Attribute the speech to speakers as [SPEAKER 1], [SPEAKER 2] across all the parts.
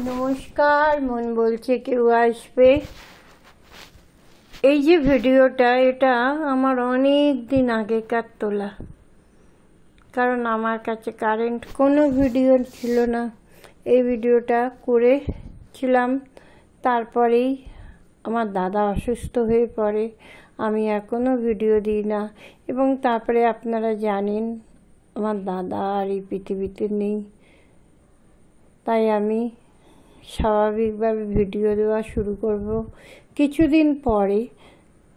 [SPEAKER 1] নমস্কার, মন বলছে কেউ আসবে। এই যে ভিডিওটা, এটা আমার অনেক দিন আগেকার তোলা, কারণ আমার কাছে কারেন্ট কোনো ভিডিও ছিল না। এই ভিডিওটা করেছিলাম, তারপরেই আমার দাদা অসুস্থ হয়ে পড়ে। আমি এখনও ভিডিও দিই না, এবং তারপরে আপনারা জানেন আমার দাদা আর এই পৃথিবীতে নেই, তাই আমি স্বাভাবিকভাবে ভিডিও দেওয়া শুরু করব কিছুদিন পরে।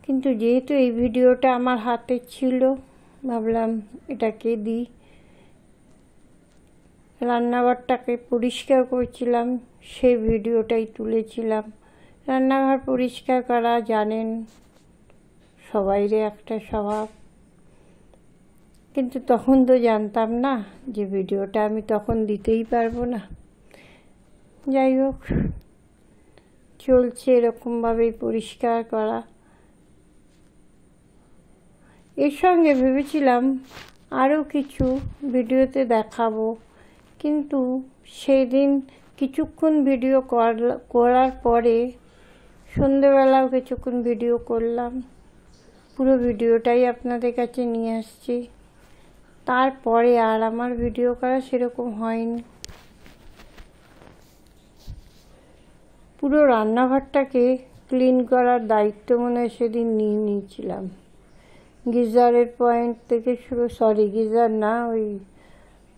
[SPEAKER 1] কিন্তু যেহেতু এই ভিডিওটা আমার হাতে ছিল, ভাবলাম এটাকে দিই। রান্নাঘরটাকে পরিষ্কার করছিলাম, সেই ভিডিওটাই তুলেছিলাম। রান্নাঘর পরিষ্কার করা জানেন সবাইরে একটা স্বভাব, কিন্তু তখন তো জানতাম না যে ভিডিওটা আমি তখন দিতেই পারবো না। যাই হোক, চলছে এরকমভাবেই পরিষ্কার করা। এর সঙ্গে ভেবেছিলাম আরও কিছু ভিডিওতে দেখাবো, কিন্তু সেদিন কিছুক্ষণ ভিডিও করার পরে সন্ধেবেলাও কিছুক্ষণ ভিডিও করলাম, পুরো ভিডিওটাই আপনাদের কাছে নিয়ে আসছি। তারপরে আর আমার ভিডিও করা সেরকম হয়নি। পুরো রান্নাঘরটাকে ক্লিন করার দায়িত্ব মনে হয় সেদিন নিয়ে নিয়েছিলাম। গিজারের পয়েন্ট থেকে গিজার না, ওই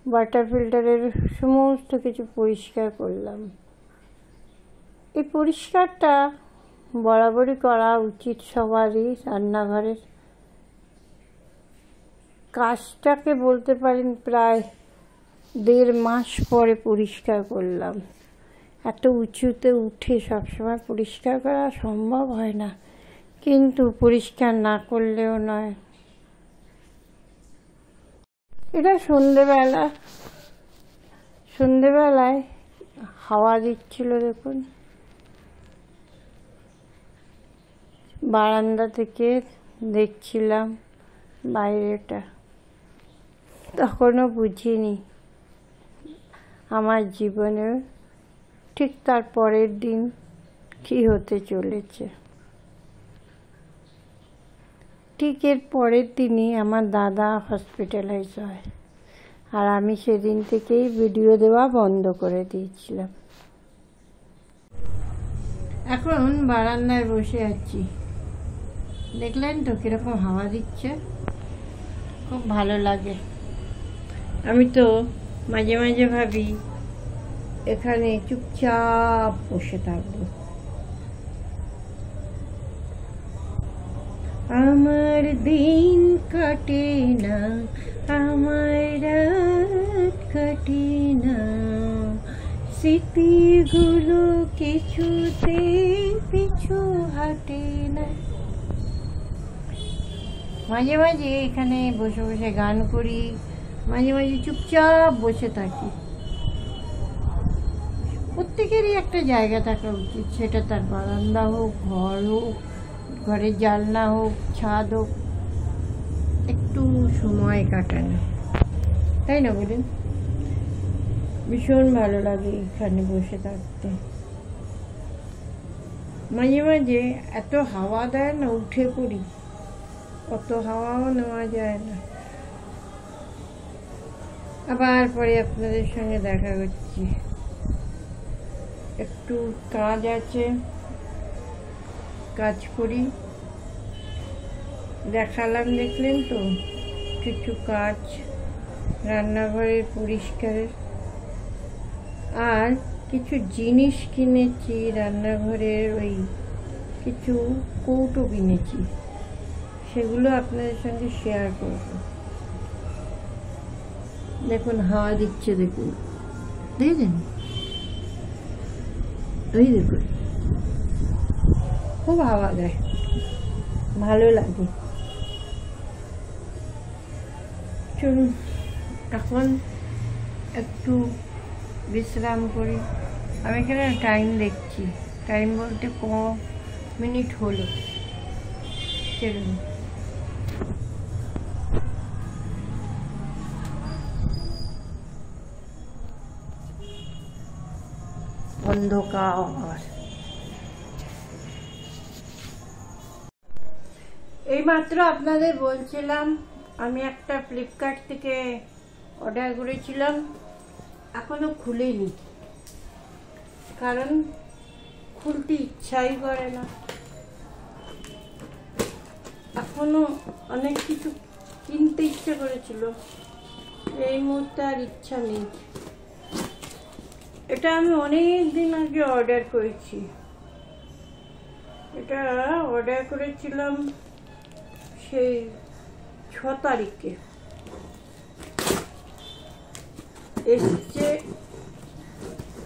[SPEAKER 1] ওয়াটার ফিল্টারের সমস্ত কিছু পরিষ্কার করলাম। এই পরিষ্কারটা বরাবরই করা উচিত সবারই। রান্নাঘরের কাজটাকে বলতে পারেন প্রায় 1.5 মাস পরে পরিষ্কার করলাম। এত উঁচুতে উঠে সবসময় পরিষ্কার করা সম্ভব হয় না, কিন্তু পরিষ্কার না করলেও নয়। এটা সন্ধেবেলায় হাওয়া দিচ্ছিল, দেখুন বারান্দা থেকে দেখছিলাম বাইরেটা। তখনও বুঝিনি আমার জীবনে ঠিক তার পরের দিন কী হতে চলেছে। ঠিক এর পরের দিনই আমার দাদা হসপিটালাইজ হয়, আর আমি সেদিন থেকেই ভিডিও দেওয়া বন্ধ করে দিয়েছিলাম। এখন বারান্দায় বসে আছি, দেখলেন তো কীরকম হাওয়া দিচ্ছে, খুব ভালো লাগে। আমি তো মাঝে মাঝে ভাবি এখানে চুপচাপ বসে থাকবো। আমার দিন কাটে না, আমার রাত কাটে না, স্মৃতিগুলো কিছুতে পিছু হাঁটে না। মাঝে মাঝে এখানে বসে বসে গান করি, মাঝে মাঝে চুপচাপ বসে থাকি। প্রত্যেকেরই একটা জায়গা থাকা উচিত, সেটা তার বারান্দা হোক, ঘর হোক, ঘরের জানলা হোক, ছাদ হোক, একটু সময় কাটানো, তাই না বলুন? ভীষণ ভালো লাগে এখানে বসে থাকতে। মাঝে মাঝে এত হাওয়া দেয় না, উঠে পড়ি, অত হাওয়াও নেওয়া যায় না। আবার পরে আপনাদের সঙ্গে দেখা করছি। একটু কাজ আছে, কাজ করি। দেখালাম, দেখলেন তো কিছু কাজ রান্নাঘরের পরিষ্কারের, আর কিছু জিনিস কিনেছি রান্নাঘরের, ওই কিছু কৌটো কিনেছি, সেগুলো আপনাদের সঙ্গে শেয়ার করব। দেখুন হাওয়া দিচ্ছে, দেখুন, দেখেন, ওই দেখুন, খুব হাওয়া দেয়, ভালো লাগে। চলুন এখন একটু বিশ্রাম করি। আমি এখানে টাইম দেখছি, টাইম বলতে মিনিট হলো। চলুন। অন্ধকার। এইমাত্র আপনাদের বলছিলাম আমি একটা ফ্লিপকার্ট থেকে অর্ডার করেছিলাম, এখনো খুলিনি, কারণ খুলতে ইচ্ছাই করে না। এখনো অনেক কিছু কিনতে ইচ্ছে করেছিল, এই মুহূর্তে আর ইচ্ছা নেই। এটা আমি অনেক দিন আগে অর্ডার করেছি, এটা অর্ডার করেছিলাম সেই 6 তারিখে, এসছে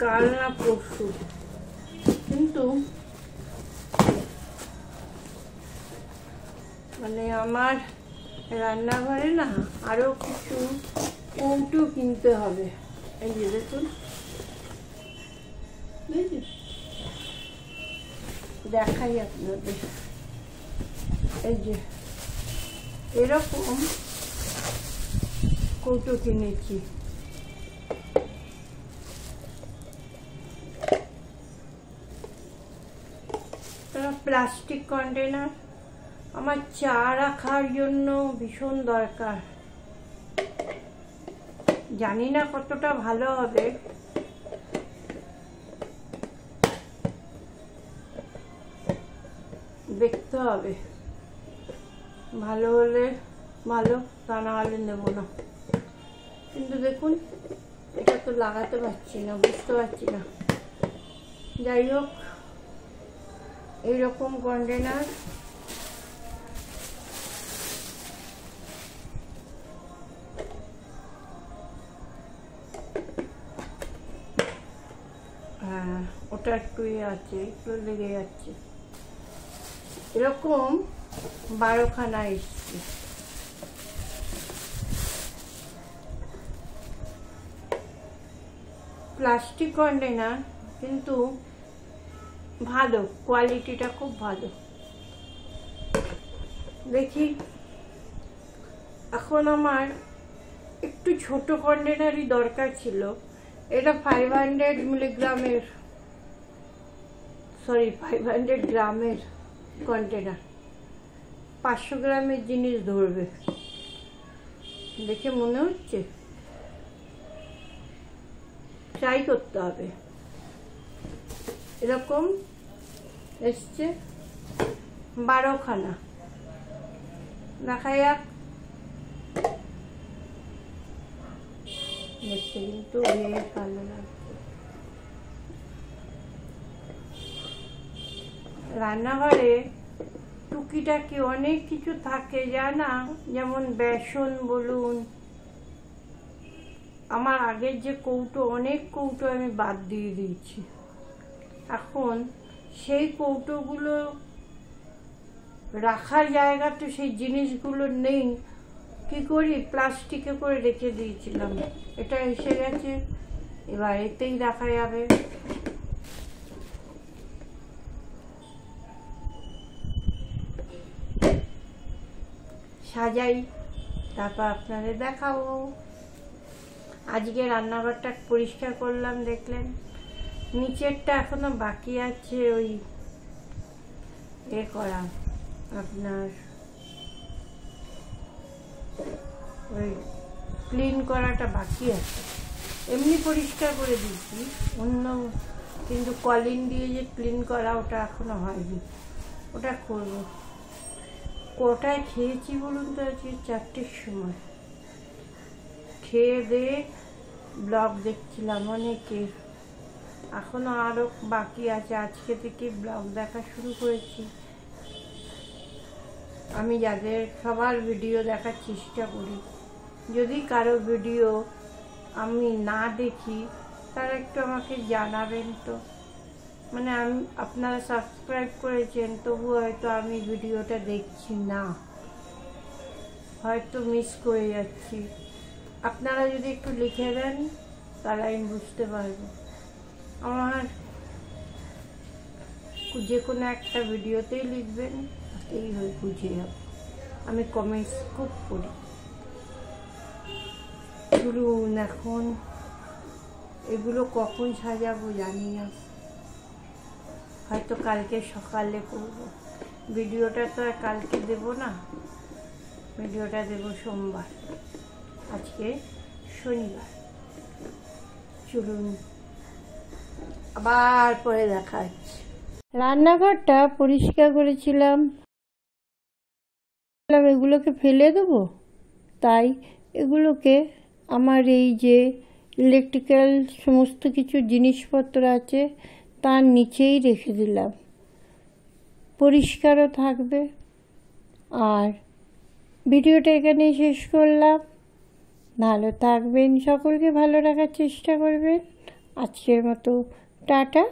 [SPEAKER 1] কাল না পরশু। কিন্তু মানে আমার রান্নাঘরে না আরো কিছু কৌটো কিনতে হবে। এই যে দেখুন, দেখাই আপনাদের, এই যে এরকম কৌটো কিনেছি। প্লাস্টিক কন্টেনার আমার চা রাখার জন্য ভীষণ দরকার। জানি না কতটা ভালো হবে, দেখতে হবে। ভালো হলে ভালো, তা না হলে নেব না। কিন্তু দেখুন, এটা তো লাগাতে পারছি না, বুঝতে পারছি না। যাই হোক, এইরকম কন্টেনার ওটা একটু আছে, একটু লেগে যাচ্ছে। এরকম 12খানা এসছে। প্লাস্টিক কন্টেনার, কিন্তু ভালো, কোয়ালিটিটা খুব ভালো। দেখি, এখন আমার একটু ছোট কন্টেনারই দরকার ছিল। এটা 500 মিলিগ্রামের, সরি 500 গ্রামের কন্টেনার, 500 গ্রামের জিনিস ধরবে দেখে মনে হচ্ছে। ট্রাই করতে হবে। এরকম এসছে 12খানা, দেখা যাক। দেখতে কিন্তু বেশ ভালো লাগছে। রান্নাঘরে টুকিটাকি অনেক কিছু থাকে জানা, যেমন বেসন বলুন। আমার আগের যে কৌটো, অনেক কৌটো আমি বাদ দিয়ে দিয়েছি। এখন সেই কৌটোগুলো রাখার জায়গা তো সেই জিনিসগুলো নেই, কি করি, প্লাস্টিকে করে রেখে দিয়েছিলাম। এটা এসে গেছে, এবার এতেই রাখা যাবে। সাজাই, তারপর আপনাদের দেখাবো। আজকে রান্নাঘরটা পরিষ্কার করলাম, দেখলেন। নিচেরটা এখনো বাকি আছে, ওই করা, আপনার ওই ক্লিন করাটা বাকি আছে। এমনি পরিষ্কার করে দিচ্ছি অন্য, কিন্তু কলিন দিয়ে যে ক্লিন করা, ওটা এখনো হয়নি, ওটা করব। কটায় খেয়েছি বলুন তো? আজকে 4টের সময় খেয়ে দিয়ে ব্লগ দেখছিলাম অনেকের, এখনো আরো বাকি আছে। আজকে থেকে ব্লগ দেখা শুরু করেছি। আমি যাদের সবার ভিডিও দেখার চেষ্টা করি, যদি কারো ভিডিও আমি না দেখি, তারা একটু আমাকে জানাবেন তো। মানে আমি, আপনারা সাবস্ক্রাইব করেছেন, তবু হয়তো আমি ভিডিওটা দেখছি না, হয়তো মিস করে যাচ্ছি। আপনারা যদি একটু লিখে দেন, তাহলে আমি বুঝতে পারবো। আমার যে কোনো একটা ভিডিওতেই লিখবেন, তাতেই হয়ে বুঝে যাবে। আমি কমেন্টস খুব করি। চলুন, এখন এগুলো কখন সাজাবো জানি না। হয়তো কালকে সকালে করব। ভিডিওটা তো আর কালকে দেব না, ভিডিওটা দেব সোমবার, আজকে শনিবার। চলুন আবার পরে দেখা হচ্ছে। রান্নাঘরটা পরিষ্কার করেছিলাম, এগুলোকে ফেলে দেবো, তাই এগুলোকে আমার এই যে ইলেকট্রিক্যাল সমস্ত কিছু জিনিসপত্র আছে তার নিচেই রেখে দিলাম, পরিষ্কারও থাকবে। আর ভিডিওটা এখানেই শেষ করলাম। ভালো থাকবেন, সকলকে ভালো রাখার চেষ্টা করবেন। আজকের মতো টাটা।